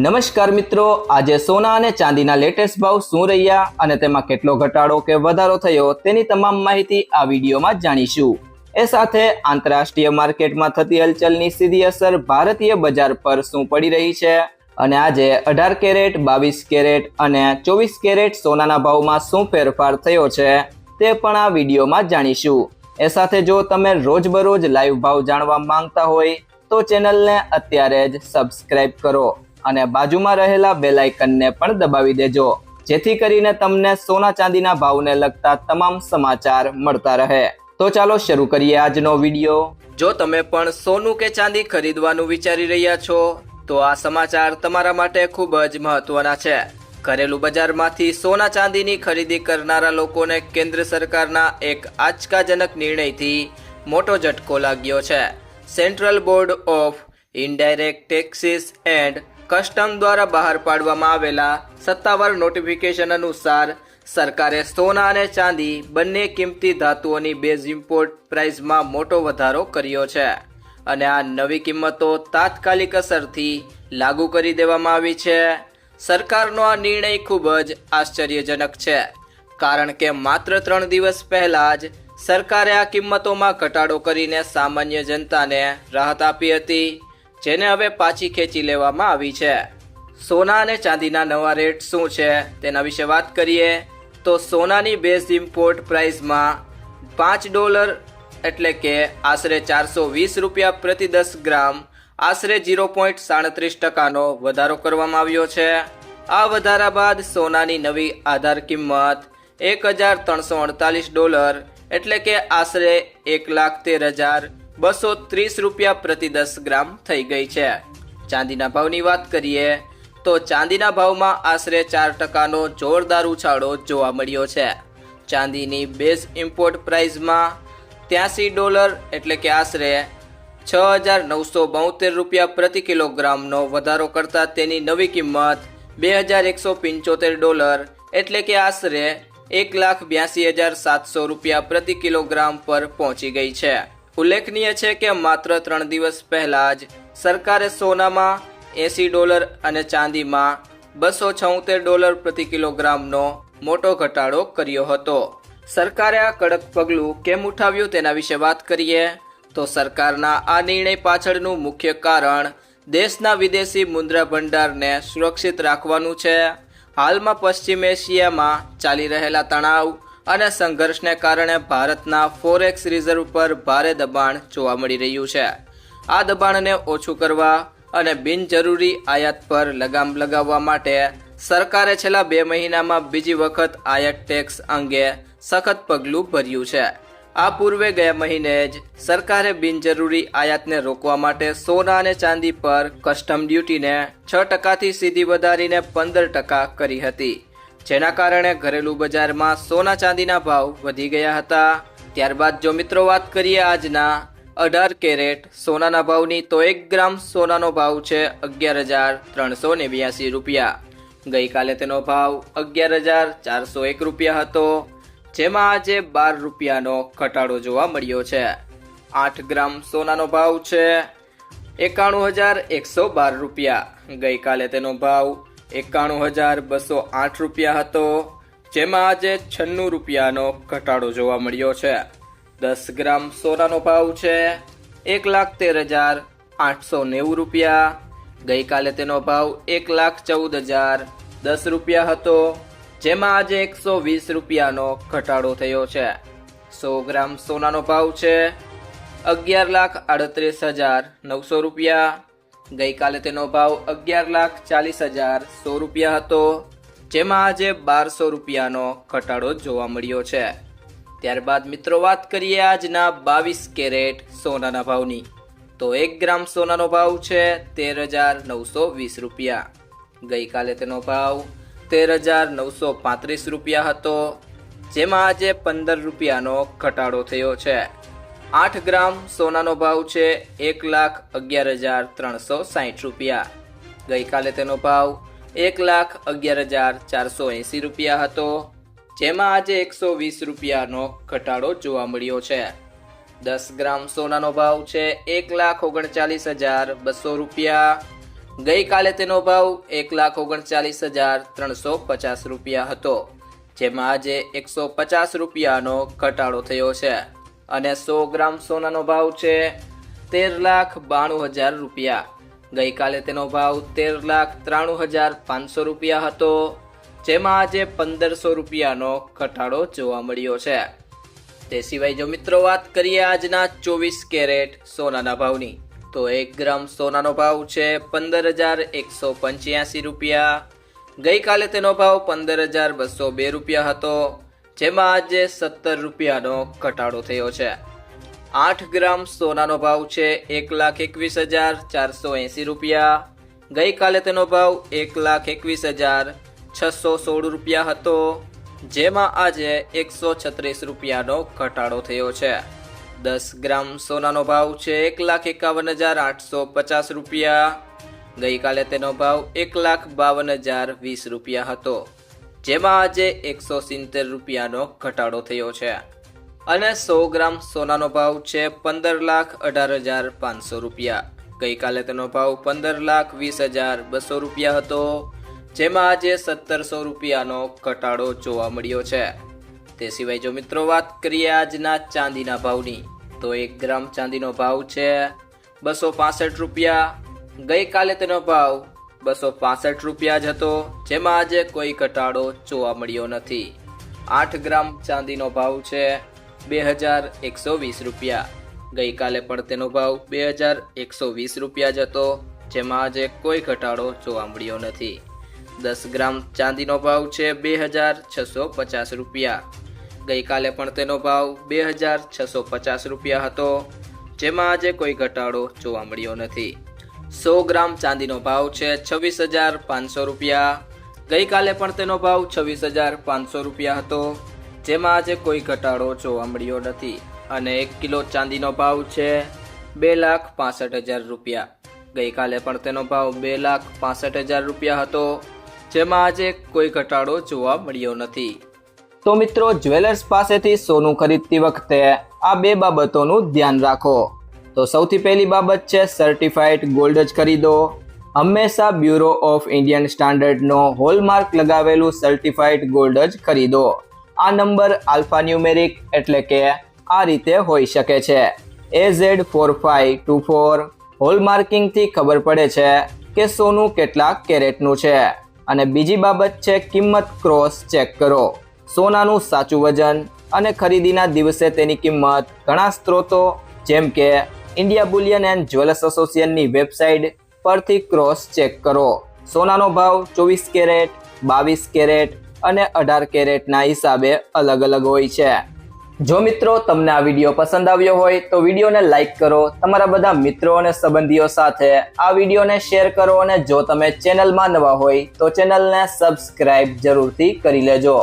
નમસ્કાર મિત્રો, આજે સોના અને ચાંદીના લેટેસ્ટ ભાવ શું રહ્યા અને તેમાં કેટલો ઘટાડો કે વધારો થયો તેની તમામ માહિતી આ વિડીયોમાં જાણીશું। એ સાથે આંતરરાષ્ટ્રીય માર્કેટમાં થતી હલચલની સીધી અસર ભારતીય બજાર પર શું પડી રહી છે અને આજે 18 કેરેટ, 22 કેરેટ અને 24 કેરેટ સોનાના ભાવમાં શું ફેરફાર થયો છે તે પણ આ વિડીયોમાં જાણીશું। એ સાથે જો તમે રોજબરોજ લાઈવ ભાવ જાણવા માંગતા હોય તો ચેનલને અત્યારે જ સબસ્ક્રાઇબ કરો અને બાજુમાં રહેલા બેલ આઇકનને પણ દબાવી દેજો, જેથી કરીને તમને સોના ચાંદીના ભાવને લગતા તમામ સમાચાર મળતા રહે। તો ચાલો શરૂ કરીએ આજનો વિડીયો। જો તમે પણ સોનું કે ચાંદી ખરીદવાનું વિચારી રહ્યા છો તો આ સમાચાર તમારા માટે ખૂબ જ મહત્વના છે। ઘરેલું બજારમાંથી સોના ચાંદીની ખરીદી કરનારા લોકોને કેન્દ્ર સરકારના એક આંચકાજનક નિર્ણયથી મોટો ઝટકો લાગ્યો છે। Central board of indirect taxes and custom દ્વારા બહાર પાડવામાં આવેલા સત્તાવાર નોટિફિકેશન અનુસાર સરકારે સોના અને ચાંદી બંને કિંમતી ધાતુઓની બેઝ ઇમ્પોર્ટ પ્રાઇસમાં મોટો વધારો કર્યો છે અને આ નવી કિંમતો તાત્કાલિક અસરથી લાગુ કરી દેવામાં આવી છે। સરકારનો આ નિર્ણય ખૂબ જ આશ્ચર્યજનક છે, કારણ કે માત્ર 3 દિવસ પહેલા જ સરકારે આ કિંમતોમાં ઘટાડો કરીને સામાન્ય જનતાને રાહત આપી હતી, જેને હવે પાછી ખેંચી લેવામાં આવી છે। સોના અને ચાંદીના નવા રેટ શું છે તેના વિશે વાત કરીએ તો સોનાની બેઝ ઇમ્પોર્ટ પ્રાઇસમાં $5 એટલે કે આશરે 420 રૂપિયા પ્રતિ 10 ગ્રામ આશરે 0.37% વધારો કરવામાં આવ્યો છે। આ વધારા બાદ સોનાની નવી આધાર કિંમત $1,348 એટલે કે આશરે 1,13,230 રૂપિયા પ્રતિ 10 ગ્રામ થઈ ગઈ છે। ચાંદીના ભાવની વાત કરીએ તો ચાંદીના ભાવમાં આશરે 4%નો જોરદાર ઉછાળો જોવા મળ્યો છે। ચાંદીની બેઝ ઇમ્પોર્ટ પ્રાઇસમાં $83 એટલે કે આશરે 6,972 રૂપિયા પ્રતિ કિલોગ્રામનો વધારો કરતા તેની નવી કિંમત $2,175 એટલે કે આશરે 1,82,700 રૂપિયા પ્રતિ કિલોગ્રામ પર પહોંચી ગઈ છે। ઉલ્લેખનીય છે કે માત્ર 3 દિવસ પહેલા જ સરકારે સોનામાં $80 અને ચાંદીમાં $276 પ્રતિ કિલોગ્રામનો મોટો ઘટાડો કર્યો હતો। સરકારે આ કડક પગલું કેમ ઉઠાવ્યું તેના વિશે વાત કરીએ તો સરકારના આ નિર્ણય પાછળનું મુખ્ય કારણ દેશના વિદેશી મુદ્રા ભંડારને સુરક્ષિત રાખવાનું છે। હાલમાં પશ્ચિમ એશિયામાં ચાલી રહેલા તણાવ અને સંઘર્ષને કારણે ભારતના ફોરેક્સ રિઝર્વ પર ભારે દબાણ જોવા મળી રહ્યું છે। આ દબાણને ઓછું કરવા અને બિનજરૂરી આયાત પર લગામ લગાવવા માટે સરકારે છેલ્લા 2 મહિનામાં બીજી વખત આયાત ટેક્સ અંગે સખત પગલું ભર્યું છે। આ પૂર્વે ગયા મહિને જ સરકારે બિનજરૂરી આયાતને રોકવા માટે સોના અને ચાંદી પર કસ્ટમ ડ્યુટીને 6%થી સીધી વધારીને 15% કરી હતી, જેના કારણે ઘરેલું બજારમાં સોના ચાંદીના ભાવ વધી ગયા હતા। ત્યારબાદ જો મિત્રો વાત કરીએ આજના 18 કેરેટ સોનાના ભાવની તો 1 ગ્રામ સોનાનો ભાવ છે $11,382 રૂપિયા। ગઈકાલે તેનો ભાવ $11,401 રૂપિયા હતો, જેમાં આજે 12 રૂપિયાનો ઘટાડો જોવા મળ્યો છે। 8 ગ્રામ સોનાનો ભાવ છે $91,112 રૂપિયા। ગઈકાલે તેનો ભાવ $91,208 રૂપિયા હતો, જેમાં આજે 96 રૂપિયાનો ઘટાડો જોવા મળ્યો છે। 10 ગ્રામ સોનાનો ભાવ છે $1,13,890 રૂપિયા। ગઈકાલે તેનો ભાવ $1,14,010 રૂપિયા હતો, જેમાં આજે 120 રૂપિયાનો ઘટાડો થયો છે। 100 ગ્રામ સોનાનો ભાવ છે $11,38,900 રૂપિયા। ગઈકાલે તેનો ભાવ $11,40,100 રૂપિયા હતો, જેમાં આજે 1200 રૂપિયાનો ઘટાડો જોવા મળ્યો છે। ત્યારબાદ મિત્રો વાત કરીએ આજના 22 કેરેટ સોનાના ભાવની તો 1 ગ્રામ સોનાનો ભાવ છે $13,920 રૂપિયા। ગઈકાલે તેનો ભાવ $13,935 રૂપિયા હતો, જેમાં આજે 15 રૂપિયાનો ઘટાડો થયો છે। 8 ગ્રામ સોનાનો ભાવ છે $1,11,360 રૂપિયા। ગઈકાલે તેનો ભાવ $1,11,480 રૂપિયા હતો, જેમાં આજે 120 રૂપિયાનો ઘટાડો જોવા મળ્યો છે। 10 ગ્રામ સોનાનો ભાવ છે $1,39,200 રૂપિયા। ગઈકાલે તેનો ભાવ 1,39,350 રૂપિયા હતો, જેમાં આજે 150 રૂપિયાનો ઘટાડો થયો છે અને 100 ગ્રામ સોનાનો ભાવ છે 13,92,000 રૂપિયા. ગઈકાલે તેનો ભાવ 13,93,500 રૂપિયા હતો, જેમાં આજે 1,500 રૂપિયાનો ઘટાડો જોવા મળ્યો છે. તે સિવાય જો મિત્રો વાત કરીએ આજના 24 કેરેટ સોનાના ભાવની, તો 1 ગ્રામ સોનાનો ભાવ છે 15,185 રૂપિયા. ગઈકાલે તેનો ભાવ 15,202 રૂપિયા હતો, જેમાં આજે 17 રૂપિયાનો ઘટાડો થયો છે. 8 ગ્રામ સોનાનો ભાવ છે 1,21,480 રૂપિયા. ગઈકાલે તેનો ભાવ 1,21,616 રૂપિયા હતો, જેમાં આજે 136 રૂપિયાનો ઘટાડો થયો છે. 10 ગ્રામ સોનાનો ભાવ છે 1,51,850 રૂપિયા. ગઈકાલે તેનો ભાવ 1,52,020 રૂપિયા હતો, જેમાં આજે 170 રૂપિયાનો ઘટાડો થયો છે. અને 100 ગ્રામ સોનાનો ભાવ છે 15,18,500 રૂપિયા. ગઈકાલે તેનો ભાવ 15,20,200 રૂપિયા હતો, જેમાં આજે 1,700 રૂપિયાનો ઘટાડો જોવા મળ્યો છે. તે સિવાય જો મિત્રો વાત કરીએ આજના ચાંદીના ભાવની, તો 1 ગ્રામ ચાંદીનો ભાવ છે 265 રૂપિયા. ગઈકાલે તેનો ભાવ 265 રૂપિયા જ હતો, જેમાં આજે કોઈ ઘટાડો જોવા મળ્યો નથી. 8 ગ્રામ ચાંદીનો ભાવ છે 2,120 રૂપિયા. ગઈકાલે પણ તેનો ભાવ 2,120 રૂપિયા જ હતો, જેમાં આજે કોઈ ઘટાડો જોવા મળ્યો નથી. 10 ગ્રામ ચાંદીનો ભાવ છે 2,650 રૂપિયા. ગઈકાલે પણ તેનો ભાવ 2,650 રૂપિયા હતો, જેમાં આજે કોઈ ઘટાડો જોવા મળ્યો નથી. 100 ગ્રામ ચાંદીનો ભાવ છે 26,500 રૂપિયા. ગઈકાલે પણ તેનો ભાવ 26,500 રૂપિયા હતો, જેમાં આજે કોઈ ઘટાડો જોવા મળ્યો નથી. અને 1 કિલો ચાંદીનો ભાવ છે 2,65,000 રૂપિયા. ગઈકાલે પણ તેનો ભાવ 2,65,000 રૂપિયા હતો, જેમાં આજે કોઈ ઘટાડો જોવા મળ્યો નથી. તો મિત્રો, જ્વેલર્સ પાસેથી સોનું ખરીદતી વખતે આ 2 બાબતોનું ધ્યાન રાખો. તો સૌથી પહેલી બાબત છે સર્ટિફાઈડ ગોલ્ડ જ ખરીદો. હંમેશા બ્યુરો ઓફ ઇન્ડિયન સ્ટાન્ડર્ડનો હોલમાર્ક લગાવેલું સર્ટિફાઈડ ગોલ્ડ જ ખરીદો. આ નંબર આલ્ફાન્યુમેરિક એટલે કે આ રીતે હોઈ શકે છે: AZ4524. હોલમાર્કિંગથી ખબર પડે છે કે સોનું કેટલા કેરેટનું છે. અને બીજી બાબત છે કિંમત ક્રોસ ચેક કરો. સોનાનું સાચું વજન અને ખરીદીના દિવસે તેની કિંમત ઘણા સ્ત્રોતો જેમ કે ઇન્ડિયા બુલિયન એન્ડ જ્વેલર્સ એસોસિએશનની વેબસાઇટ પરથી ક્રોસ ચેક કરો. સોનાનો ભાવ 24 કેરેટ, 22 કેરેટ અને 18 કેરેટના હિસાબે અલગ અલગ હોય છે. જો મિત્રો તમને આ વિડીયો પસંદ આવ્યો હોય તો વિડીયોને લાઈક કરો, તમારા બધા મિત્રો અને સંબંધીઓ સાથે આ વિડીયોને શેર કરો અને જો તમે ચેનલમાં નવા હોય તો ચેનલને સબસ્ક્રાઇબ જરૂરથી કરી લેજો.